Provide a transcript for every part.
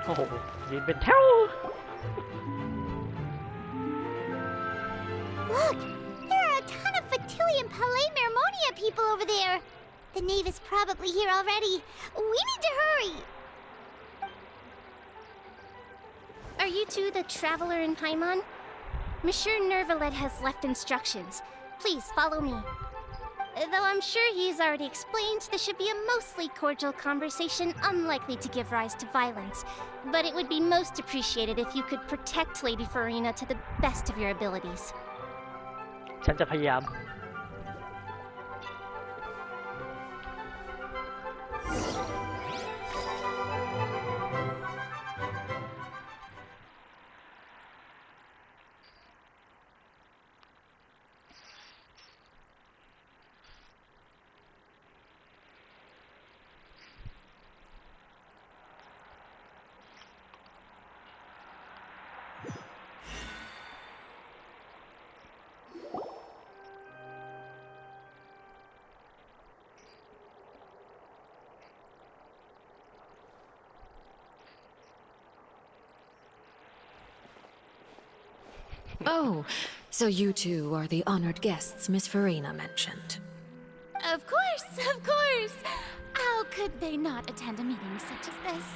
โอ้โหยืนเป็นแถว Look, there are a ton of Fatui and Palais Mermonia people over there. The knave is probably here already. We need to hurry. Are you two the traveler in Paimon? Monsieur Nervalet has left instructions. Please follow me. Though I'm sure he's already explained, this should be a mostly cordial conversation, unlikely to give rise to violence. But it would be most appreciated if you could protect Lady Farina to the best of your abilities. ฉันจะพยายามOh, so you two are the honored guests Miss Farina mentioned. Of course! How could they not attend a meeting such as this?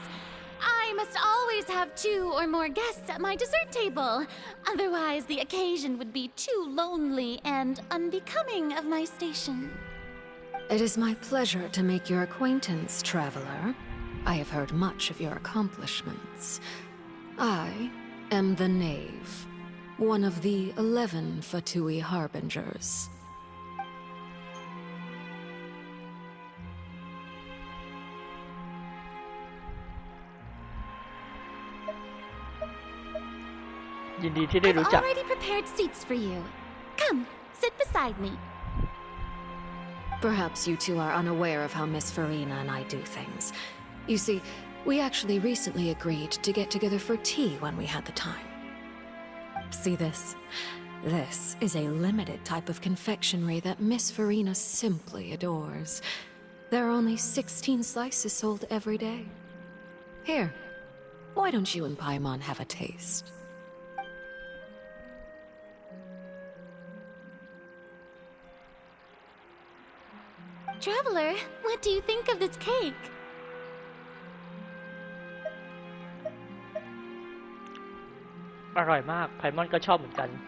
I must always have 2 or more guests at my dessert table. Otherwise, the occasion would be too lonely and unbecoming of my station. It is my pleasure to make your acquaintance, traveler. I have heard much of your accomplishments. I am the Knave, one of the 11 Fatui Harbingers. I've already prepared seats for you. Come, sit beside me. Perhaps you two are unaware of how Miss Farina and I do things. You see, we actually recently agreed to get together for tea when we had the time. See this? This is a limited type of confectionery that Miss Farina simply adores. There are only 16 slices sold every day. Here, why don't you and Paimon have a taste? Traveler, what do you think of this cake?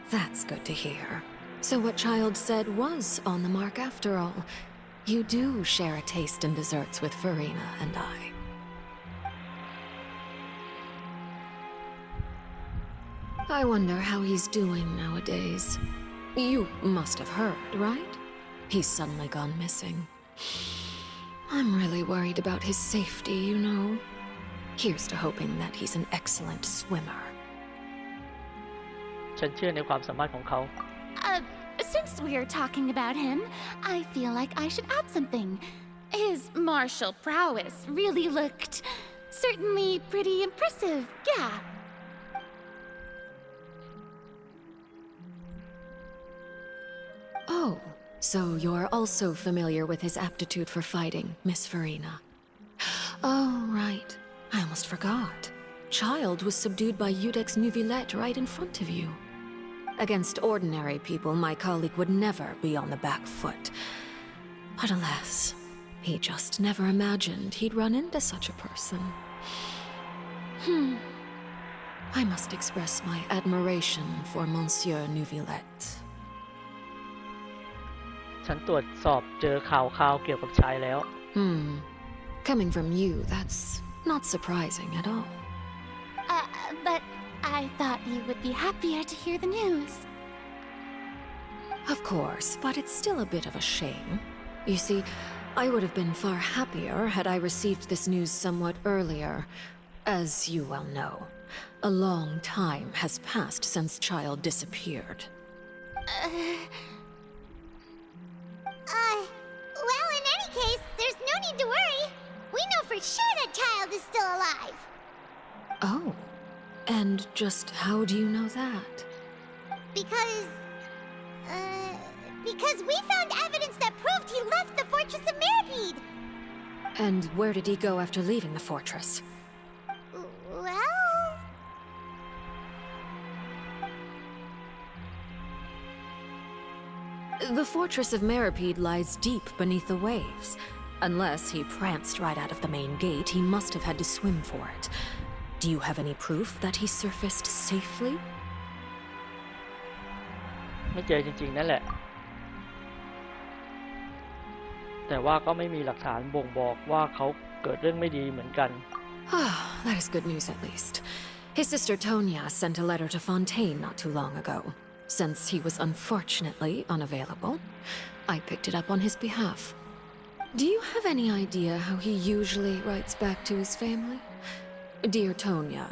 That's good to hear. So what Child said was on the mark after all. You do share a taste in desserts with Farina and I. I wonder how he's doing nowadays. You must have heard, right? He's suddenly gone missing. I'm really worried about his safety, you know. Here's to hoping that he's an excellent swimmer. ฉันเชื่อในความสามารถของเขา Since we're talking about him, I feel like I should add something. His martial prowess really looked certainly pretty impressive, yeah. Oh, so you're also familiar with his aptitude for fighting, Miss Farina. Oh, right. I almost forgot. Child was subdued by Udex Nuvillette right in front of you. Against ordinary people, my colleague would never be on the back foot. But alas, he just never imagined he'd run into such a person. I must express my admiration for Monsieur Nuvillette. ฉันตรวจสอบเจอข่าวเกี่ยวกับชายแล้ว Coming from you, that's not surprising at all. But I thought you would be happier to hear the news. Of course, but it's still a bit of a shame. You see, I would have been far happier had I received this news somewhat earlier. As you well know, a long time has passed since Child disappeared. Well, in any case, there's no need to worry. We know for sure that Child is still alive. Oh, and just how do you know that? Because we found evidence that proved he left the Fortress of Mirapede. And where did he go after leaving the fortress? Well, The fortress of Meripede lies deep beneath the waves. Unless he pranced right out of the main gate, he must have had to swim for it. Do you have any proof that he surfaced safely? ไม่เจอจริงๆนั่นแหละแต่ว่าก็ไม่มีหลักฐานบ่งบอกว่าเขาเกิดเรื่องไม่ดีเหมือนกัน Ah, that is good news at least. His sister Tonya sent a letter to Fontaine not too long ago. Since he was unfortunately unavailable, I picked it up on his behalf. Do you have any idea how he usually writes back to his family? Dear Tonya,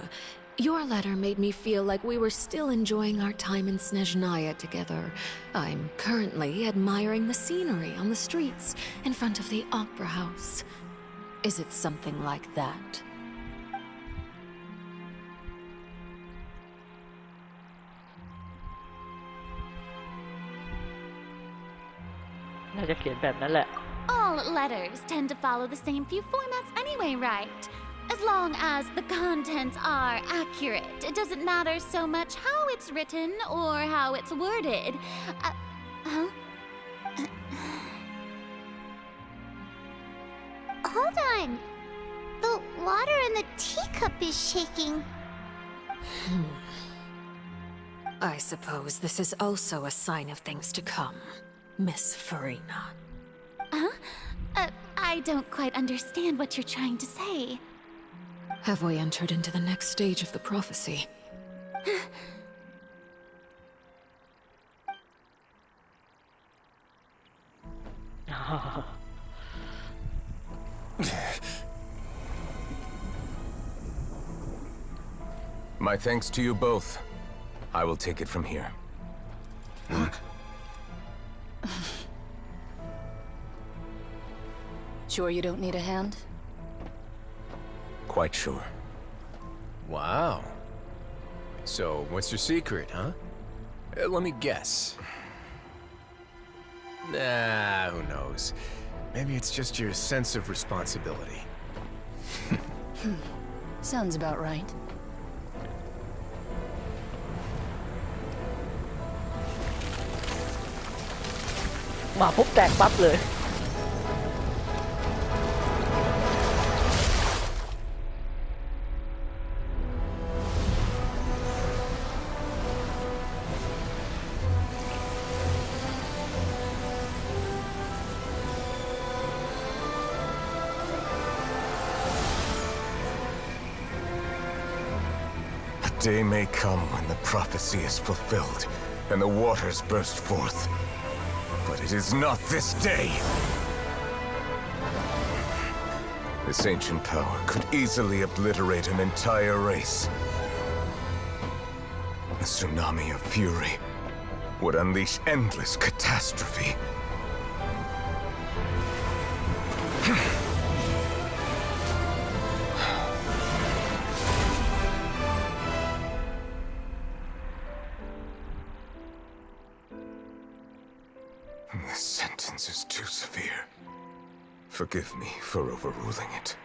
your letter made me feel like we were still enjoying our time in Snezhnaya together. I'm currently admiring the scenery on the streets in front of the opera house. Is it something like that? น่าจะเขียนแบบนั้นแหละ All letters tend to follow the same few formats anyway, right? As long as the contents are accurate, it doesn't matter so much how it's written or how it's worded. Huh? Hold on. The water in the teacup is shaking. I suppose this is also a sign of things to come, Miss Farina. Huh? I don't quite understand what you're trying to say. Have we entered into the next stage of the prophecy? My thanks to you both. I will take it from here. Sure you don't need a hand? Quite sure. Wow. So, what's your secret, huh? Let me guess. Nah, who knows? Maybe it's just your sense of responsibility. Sounds about right. มาปุ๊บแตกปั๊บเลย A day may come when the prophecy is fulfilled and the waters burst forth. But it is not this day. This ancient power could easily obliterate an entire race. A tsunami of fury would unleash endless catastrophe. This sentence is too severe. Forgive me for overruling it.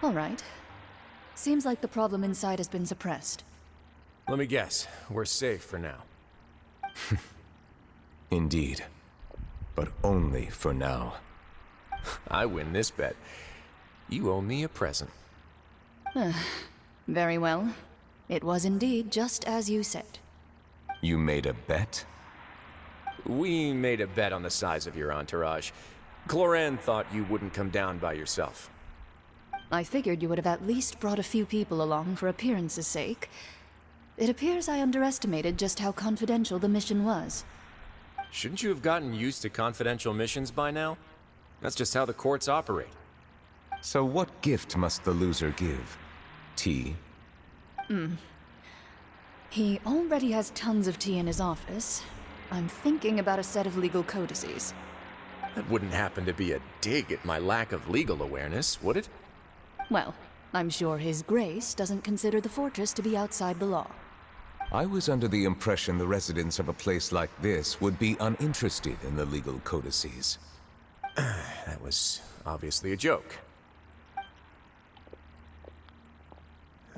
All right. Seems like the problem inside has been suppressed. Let me guess, we're safe for now. Indeed. But only for now. I win this bet. You owe me a present. Very well. It was indeed just as you said. You made a bet? We made a bet on the size of your entourage. Cloran thought you wouldn't come down by yourself. I figured you would have at least brought a few people along for appearance's sake. It appears I underestimated just how confidential the mission was. Shouldn't you have gotten used to confidential missions by now? That's just how the courts operate. So what gift must the loser give? Tea? He already has tons of tea in his office. I'm thinking about a set of legal codices. That wouldn't happen to be a dig at my lack of legal awareness, would it? Well, I'm sure His Grace doesn't consider the fortress to be outside the law. I was under the impression the residents of a place like this would be uninterested in the legal codices. That was obviously a joke.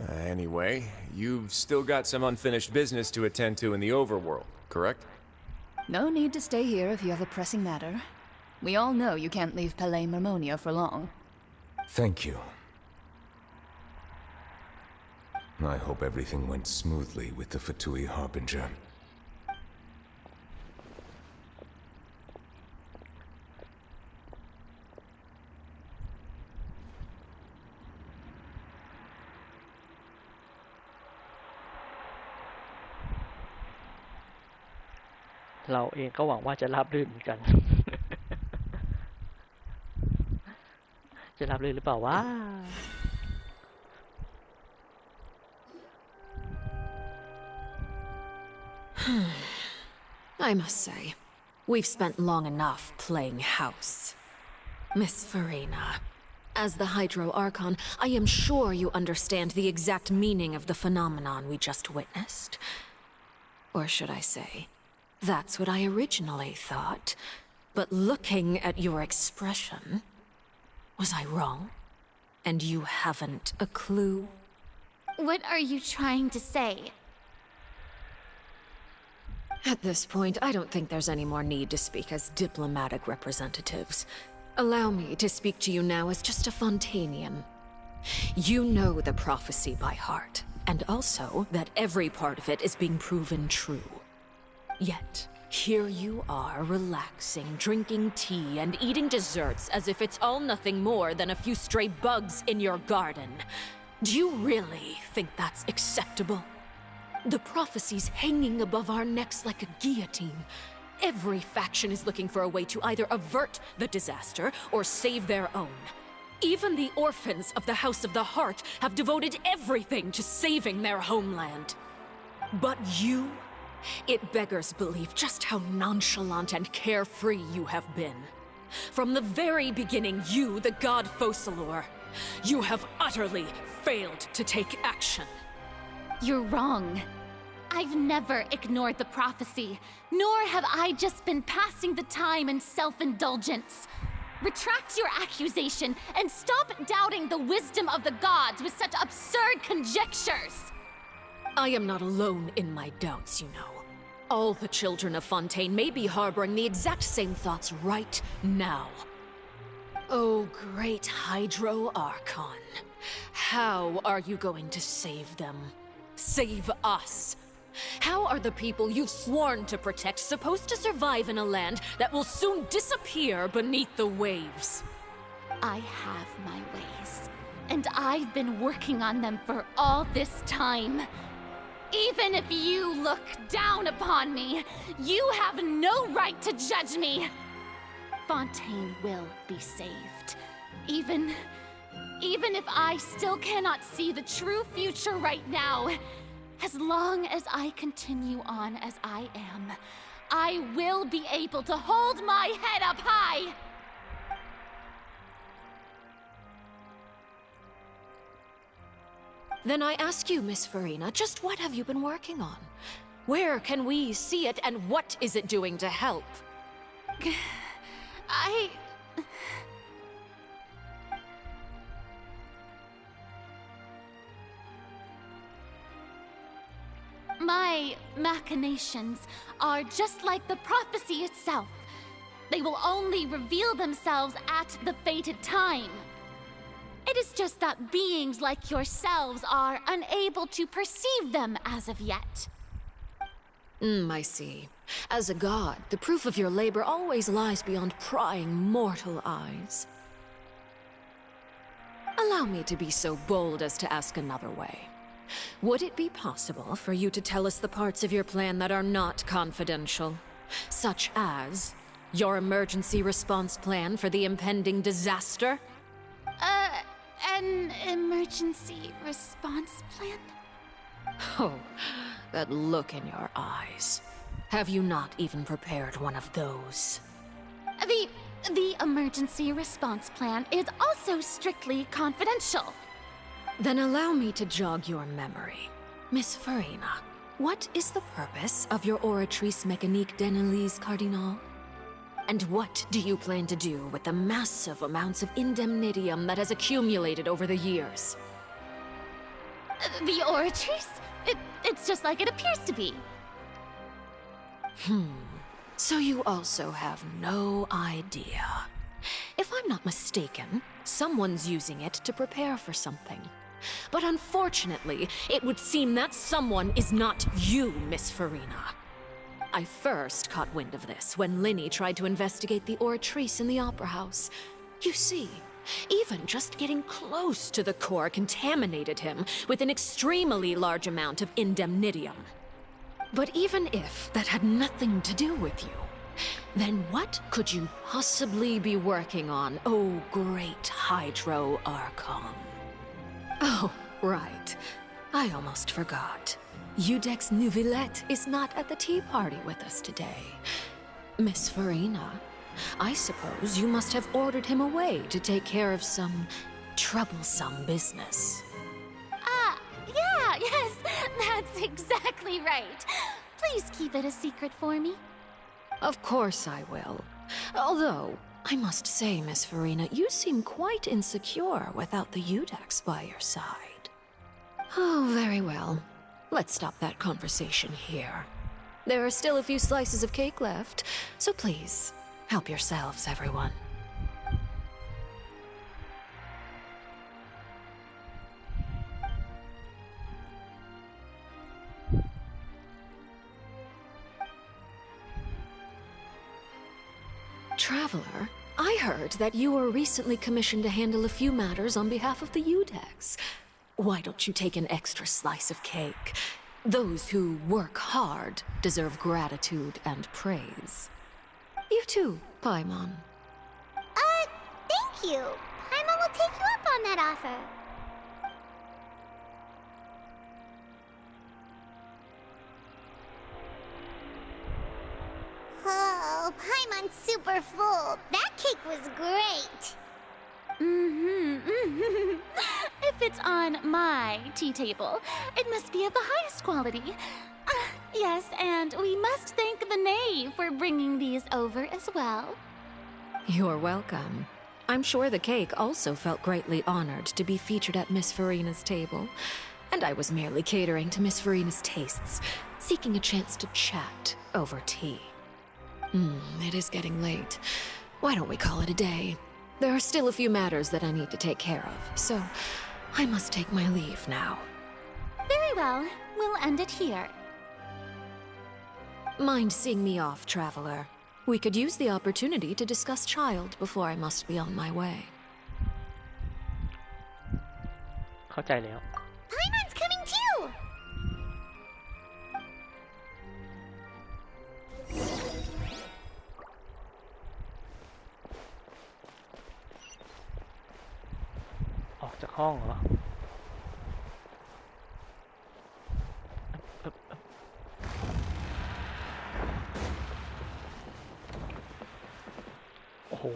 Anyway, you've still got some unfinished business to attend to in the overworld, correct? No need to stay here if you have a pressing matter. We all know you can't leave Palais Mermonia for long. Thank you. I hope everything went smoothly with the Fatui Harbinger. เราเองก็หวังว่าจะราบรื่นเหมือนกัน จะราบรื่นหรือเปล่าวะ I must say, we've spent long enough playing house. Miss Farina, as the Hydro Archon, I am sure you understand the exact meaning of the phenomenon we just witnessed. Or should I say, that's what I originally thought. But looking at your expression, was I wrong? And you haven't a clue? What are you trying to say? At this point, I don't think there's any more need to speak as diplomatic representatives. Allow me to speak to you now as just a Fontanian. You know the prophecy by heart, and also that every part of it is being proven true. Yet, here you are relaxing, drinking tea, and eating desserts as if it's all nothing more than a few stray bugs in your garden. Do you really think that's acceptable? The prophecy's hanging above our necks like a guillotine. Every faction is looking for a way to either avert the disaster or save their own. Even the orphans of the House of the Heart have devoted everything to saving their homeland. But you, it beggars belief just how nonchalant and carefree you have been. From the very beginning, you, the god Focalor, you have utterly failed to take action. You're wrong. I've never ignored the prophecy, nor have I just been passing the time in self-indulgence. Retract your accusation and stop doubting the wisdom of the gods with such absurd conjectures. I am not alone in my doubts, you know. All the children of Fontaine may be harboring the exact same thoughts right now. Oh, great Hydro Archon. How are you going to save them? Save us? How are the people you've sworn to protect supposed to survive in a land that will soon disappear beneath the waves? I have my ways, and I've been working on them for all this time. Even if you look down upon me, you have no right to judge me. Fontaine will be saved. Even if I still cannot see the true future right now, as long as I continue on as I am, I will be able to hold my head up high. Then I ask you, Miss Farina, just what have you been working on? Where can we see it, and what is it doing to help? My machinations are just like the prophecy itself. They will only reveal themselves at the fated time. It is just that beings like yourselves are unable to perceive them as of yet. I see. As a god, the proof of your labor always lies beyond prying mortal eyes. Allow me to be so bold as to ask another way. Would it be possible for you to tell us the parts of your plan that are not confidential? Such as your emergency response plan for the impending disaster? an emergency response plan? Oh, that look in your eyes. Have you not even prepared one of those? The emergency response plan is also strictly confidential. Then allow me to jog your memory. Miss Farina, what is the purpose of your Oratrice Mécanique d'Annelise Cardinal? And what do you plan to do with the massive amounts of indemnitium that has accumulated over the years? The Oratrice? It's just like it appears to be. So you also have no idea. If I'm not mistaken, someone's using it to prepare for something. But unfortunately, it would seem that someone is not you, Miss Farina. I first caught wind of this when Linny tried to investigate the Oratrice in the Opera House. You see, even just getting close to the core contaminated him with an extremely large amount of indemnitium. But even if that had nothing to do with you, then what could you possibly be working on, oh great Hydro Archon? Oh, right. I almost forgot. Udex Neuvillette is not at the tea party with us today. Miss Farina, I suppose you must have ordered him away to take care of some troublesome business. Yeah, yes, that's exactly right. Please keep it a secret for me. Of course I will. Although, I must say, Miss Farina, you seem quite insecure without the Udex by your side. Oh, very well. Let's stop that conversation here. There are still a few slices of cake left, so please, help yourselves, everyone. Traveler, I heard that you were recently commissioned to handle a few matters on behalf of the Udex. Why don't you take an extra slice of cake? Those who work hard deserve gratitude and praise. You too, Paimon. Thank you. Paimon will take you up on that offer. Oh, Paimon's super full. That cake was great. If it's on my tea table, it must be of the highest quality. Yes, and we must thank the knave for bringing these over as well. You're welcome. I'm sure the cake also felt greatly honored to be featured at Miss Farina's table. And I was merely catering to Miss Farina's tastes, seeking a chance to chat over tea. It is getting late. Why don't we call it a day? There are still a few matters that I need to take care of, so I must take my leave now. Very well, we'll end it here. Mind seeing me off, traveler? We could use the opportunity to discuss Child before I must be on my way. เข้าใจแล้ว Paimon's coming too. ออกจากห้องเหรอโอ้โห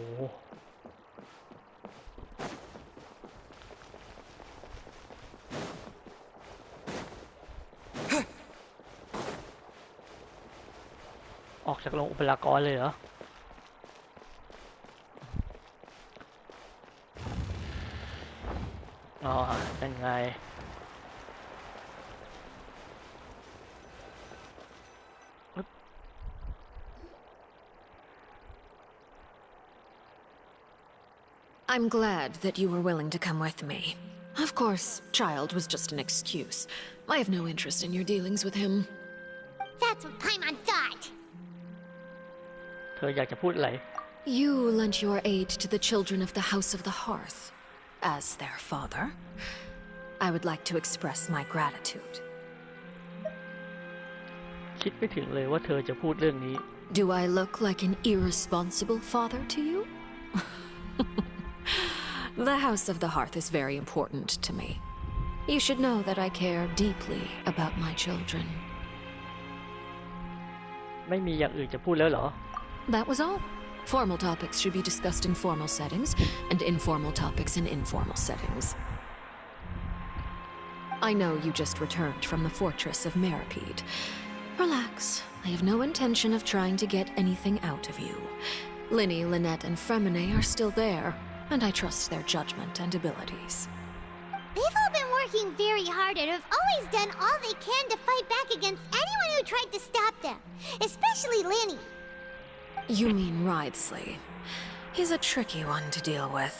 ออกจากโรงอุปกรณ์เลยเหรออ๋อเป็นไงI'm glad that you were willing to come with me. Of course, Child was just an excuse. I have no interest in your dealings with him. That's what Paimon thought. เธออยากจะพูดอะไร You lent your aid to the children of the House of the Hearth. As their father, I would like to express my gratitude. คิดไม่ถึงเลยว่าเธอจะพูดเรื่องนี้ Do I look like an irresponsible father to you? The House of the Hearth is very important to me. You should know that I care deeply about my children. ไม่มีอย่างอื่นจะพูดแล้วเหรอ That was all. Formal topics should be discussed in formal settings, and informal topics in informal settings. I know you just returned from the fortress of Meripede. Relax. I have no intention of trying to get anything out of you. Linny, Lynette, and Fremine are still there, and I trust their judgment and abilities. They've all been working very hard and have always done all they can to fight back against anyone who tried to stop them, especially Linny. You mean Wriothesley. He's a tricky one to deal with.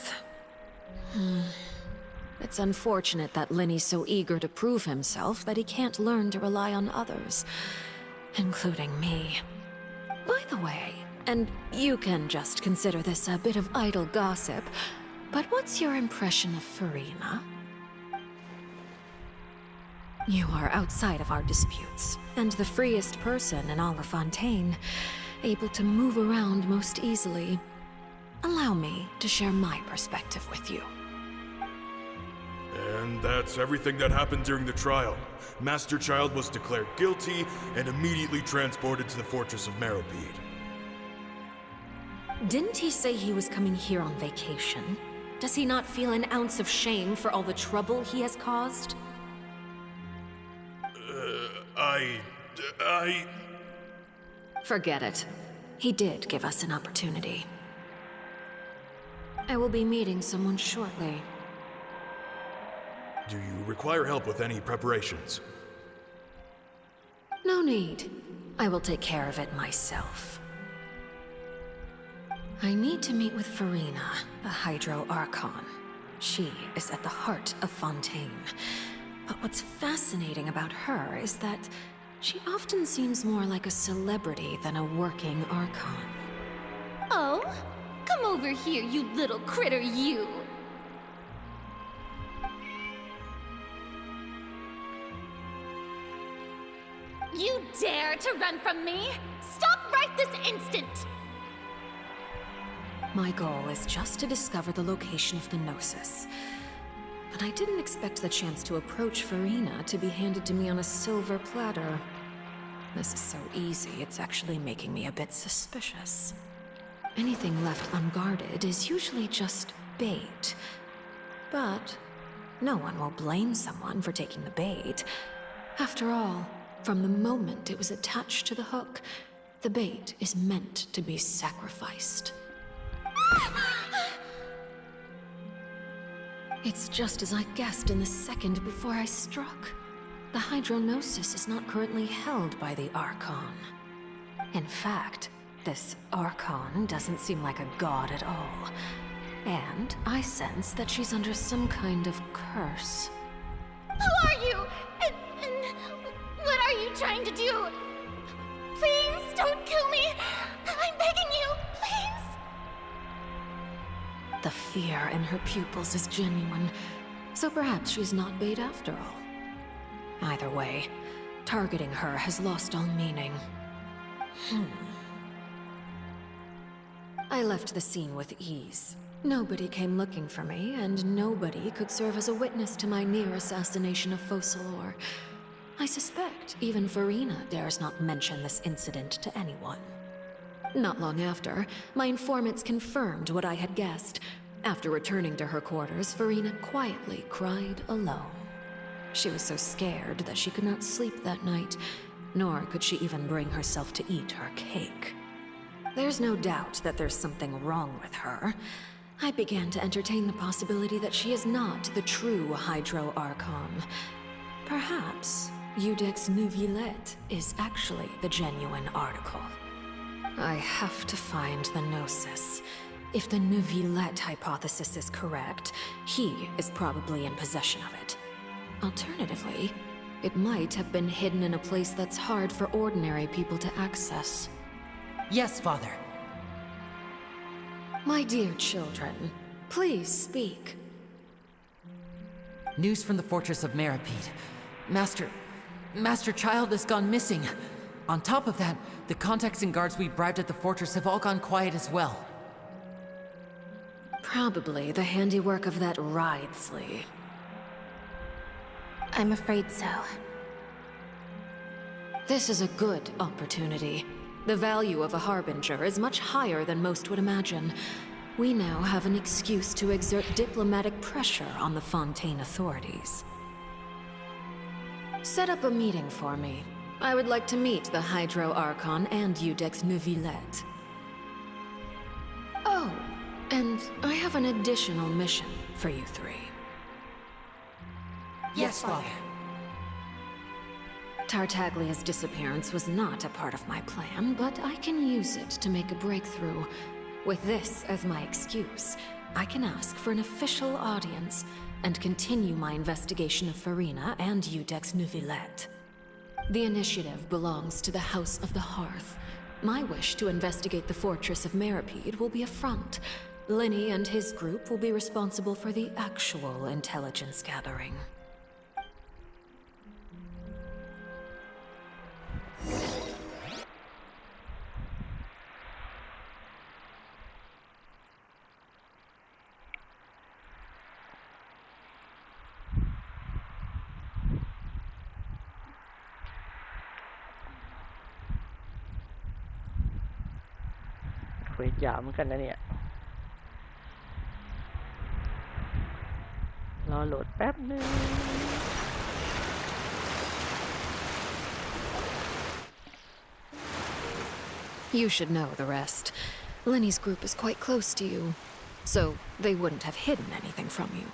It's unfortunate that Linny's so eager to prove himself that he can't learn to rely on others, including me. By the way, and you can just consider this a bit of idle gossip, but what's your impression of Farina? You are outside of our disputes, and the freest person in all of Fontaine, able to move around most easily. Allow me to share my perspective with you. And that's everything that happened during the trial. Master Child was declared guilty and immediately transported to the Fortress of Meripede. Didn't he say he was coming here on vacation? Does he not feel an ounce of shame for all the trouble he has caused? Forget it. He did give us an opportunity. I will be meeting someone shortly. Do you require help with any preparations? No need. I will take care of it myself. I need to meet with Farina, the Hydro Archon. She is at the heart of Fontaine. But what's fascinating about her is that she often seems more like a celebrity than a working Archon. Oh? Come over here, you little critter, you! You dare to run from me? Stop right this instant! My goal is just to discover the location of the Gnosis. But I didn't expect the chance to approach Farina to be handed to me on a silver platter. This is so easy, it's actually making me a bit suspicious. Anything left unguarded is usually just bait. But no one will blame someone for taking the bait. After all, from the moment it was attached to the hook, the bait is meant to be sacrificed. It's just as I guessed in the second before I struck. The Hydrognosis is not currently held by the Archon. In fact, this Archon doesn't seem like a god at all. And I sense that she's under some kind of curse. Who are you? And what are you trying to do? Please don't kill me! I'm begging you, please! The fear in her pupils is genuine, so perhaps she's not bait after all. Either way, targeting her has lost all meaning. I left the scene with ease. Nobody came looking for me, and nobody could serve as a witness to my near assassination of Focalor. I suspect even Farina dares not mention this incident to anyone. Not long after, my informants confirmed what I had guessed. After returning to her quarters, Farina quietly cried alone. She was so scared that she could not sleep that night, nor could she even bring herself to eat her cake. There's no doubt that there's something wrong with her. I began to entertain the possibility that she is not the true Hydro Archon. Perhaps Eudex Neuvillette is actually the genuine article. I have to find the Gnosis. If the Neuvillette hypothesis is correct, he is probably in possession of it. Alternatively, it might have been hidden in a place that's hard for ordinary people to access. Yes, Father. My dear children, please speak. News from the Fortress of Meripede. Master Child has gone missing. On top of that, the contacts and guards we bribed at the fortress have all gone quiet as well. probably the handiwork of that Wriothesley. I'm afraid so. This is a good opportunity. The value of a harbinger is much higher than most would imagine. We now have an excuse to exert diplomatic pressure on the Fontaine authorities. Set up a meeting for me. I would like to meet the Hydro Archon and Iudex Neuvillette. Oh, and I have an additional mission for you three. Yes, Father. Tartaglia's disappearance was not a part of my plan, but I can use it to make a breakthrough. With this as my excuse, I can ask for an official audience and continue my investigation of Farina and Iudex Neuvillette. The initiative belongs to the House of the Hearth. My wish to investigate the fortress of Meripede will be a front. Linny and his group will be responsible for the actual intelligence gathering. เควสยาวเหมือนกันนะเนี่ยรอโหลดแป๊บนึง You should know the rest. Linny's group is quite close to you, so they wouldn't have hidden anything from you.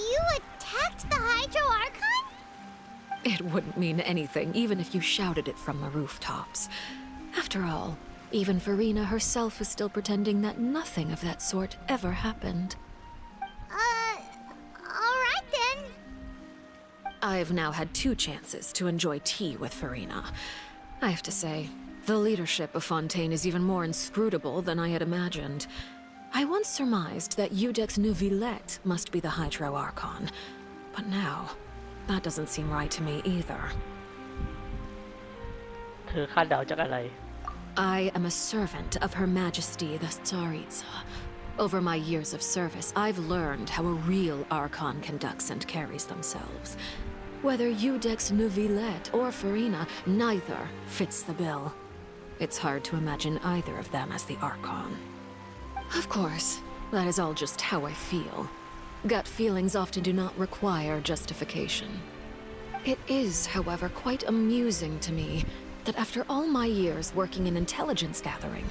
You attacked the Hydro Archon? It wouldn't mean anything, even if you shouted it from the rooftops. After all, even Farina herself is still pretending that nothing of that sort ever happened. Alright then. I've now had 2 chances to enjoy tea with Farina. I have to say, the leadership of Fontaine is even more inscrutable than I had imagined. I once surmised that Iudex Neuvillette must be the Hydro Archon, but now, that doesn't seem right to me either. เธอคาดเดาจากอะไร I am a servant of Her Majesty the Tsaritsa. Over my years of service, I've learned how a real Archon conducts and carries themselves. Whether Iudex Neuvillette or Farina, neither fits the bill. It's hard to imagine either of them as the Archon. Of course, that is all just how I feel. Gut feelings often do not require justification. It is, however, quite amusing to me that after all my years working in intelligence gathering,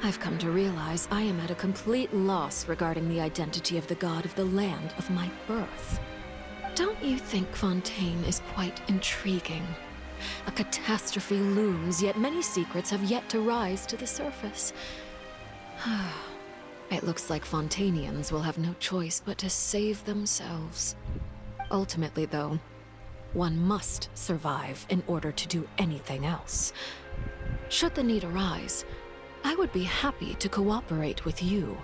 I've come to realize I am at a complete loss regarding the identity of the god of the land of my birth. Don't you think Fontaine is quite intriguing? A catastrophe looms, yet many secrets have yet to rise to the surface. It looks like Fontainians will have no choice but to save themselves. Ultimately, though, one must survive in order to do anything else. Should the need arise, I would be happy to cooperate with you.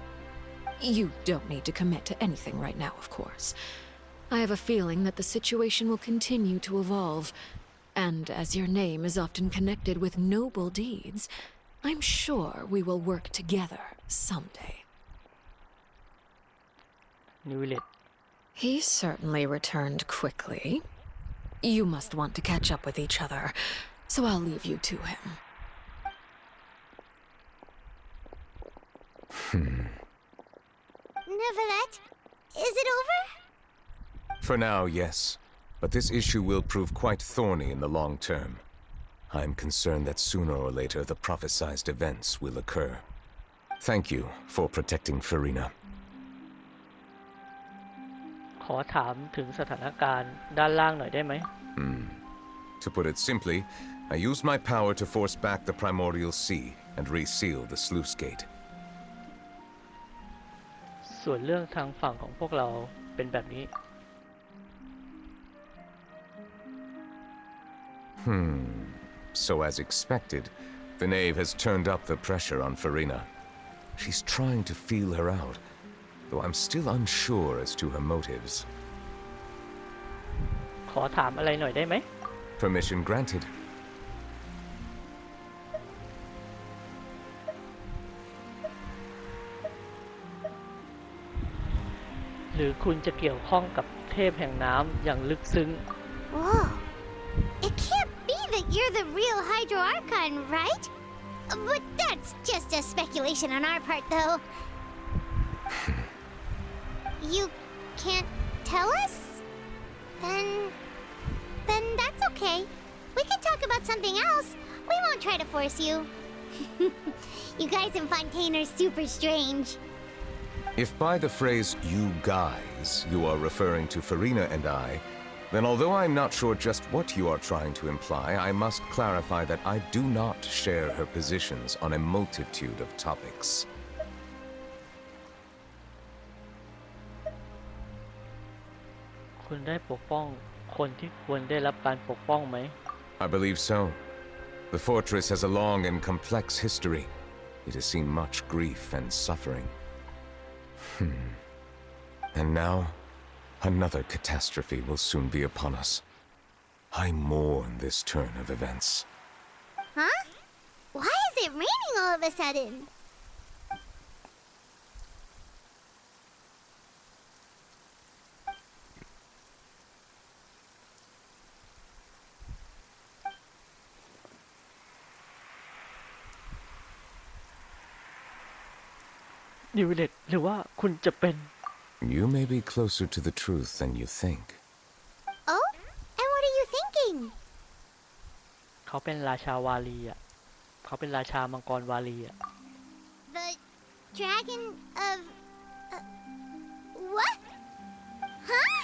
You don't need to commit to anything right now, of course. I have a feeling that the situation will continue to evolve, and as your name is often connected with noble deeds, I'm sure we will work together someday. Neuvillette He certainly returned quickly. You must want to catch up with each other, so I'll leave you to him. Neuvillette, is it over? For now, yes. But this issue will prove quite thorny in the long term. I'm concerned that sooner or later the prophesized events will occur. Thank you for protecting Farina. ขอถามถึงสถานการณ์ด้านล่างหน่อยได้ไหม To put it simply, I used my power to force back the primordial sea and reseal the sluice gate. ส่วนเรื่องทางฝั่งของพวกเราเป็นแบบนี้ So as expected, the knave has turned up the pressure on Farina. She's trying to feel her out, though I'm still unsure as to her motives. ขอถามอะไรหน่อยได้ไหม Permission granted. หรือคุณจะเกี่ยวข้องกับเทพแห่งน้ำอย่างลึกซึ้ง Whoa. It can't be that you're the real Hydro Archon, right? But that's just a speculation on our part, though. You can't tell us? Then that's okay. We can talk about something else. We won't try to force you. You guys in Fontaine are super strange. If by the phrase you guys you are referring to Farina and I, then although I'm not sure just what you are trying to imply, I must clarify that I do not share her positions on a multitude of topics. คุณได้ปกป้องคนที่ควรได้รับการปกป้องไหม I believe so. The fortress has a long and complex history. It has seen much grief and suffering. And now, another catastrophe will soon be upon us. I mourn this turn of events. Huh? Why is it raining all of a sudden? New Village หรือว่าคุณจะเป็น You may be closer to the truth than you think. Oh? And what are you thinking? เขาเป็นราชาวาลีอ่ะ เขาเป็นราชามังกรวาลีอ่ะ The dragon of... what? Huh?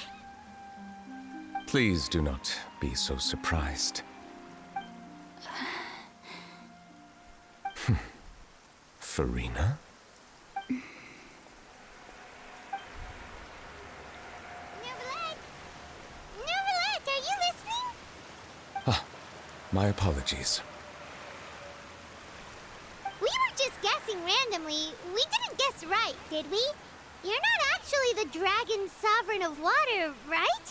Please do not be so surprised. Farina? Nervalette, are you listening? My apologies. We were just guessing randomly. We didn't guess right, did we? You're not actually the dragon sovereign of water, right?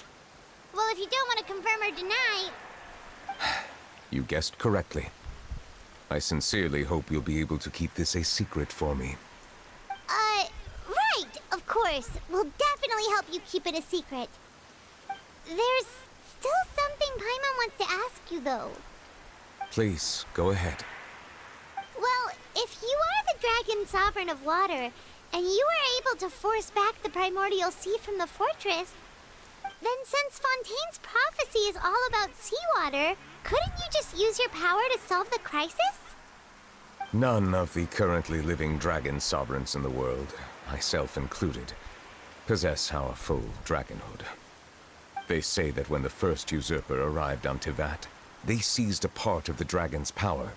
Well, if you don't want to confirm or deny... You guessed correctly. I sincerely hope you'll be able to keep this a secret for me. Right, of course. We'll definitely help you keep it a secret. There's still something Paimon wants to ask you, though. Please, go ahead. Well, if you are the dragon sovereign of water, and you were able to force back the primordial sea from the fortress, then since Fontaine's prophecy is all about seawater, couldn't you just use your power to solve the crisis? None of the currently living dragon sovereigns in the world, myself included, possess our full dragonhood. They say that when the first usurper arrived on Tivat, they seized a part of the dragon's power.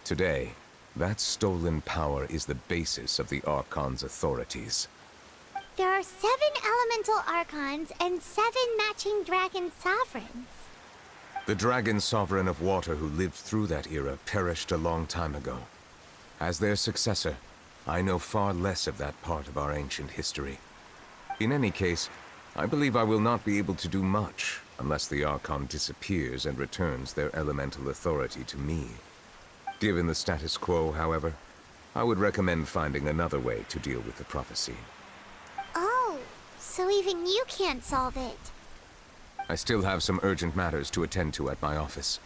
Today, that stolen power is the basis of the Archon's authorities. There are 7 elemental archons and 7 matching dragon sovereigns. The dragon sovereign of water who lived through that era perished a long time ago. As their successor, I know far less of that part of our ancient history. In any case, I believe I will not be able to do much unless the Archon disappears and returns their elemental authority to me. Given the status quo, however, I would recommend finding another way to deal with the prophecy. Oh, so even you can't solve it. I still have some urgent matters to attend to at my office.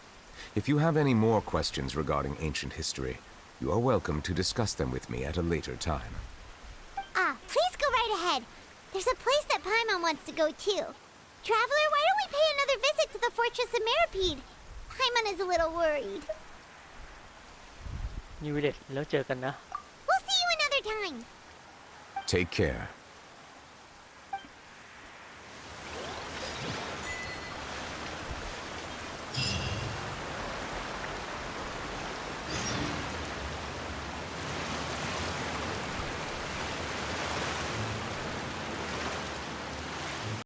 If you have any more questions regarding ancient history, you are welcome to discuss them with me at a later time. Please go right ahead. There's a place that Paimon wants to go too. Traveler, why don't we pay another visit to the Fortress of Meripede? Paimon is a little worried. New Village แล้วเจอกันนะ We'll see you another time. Take care.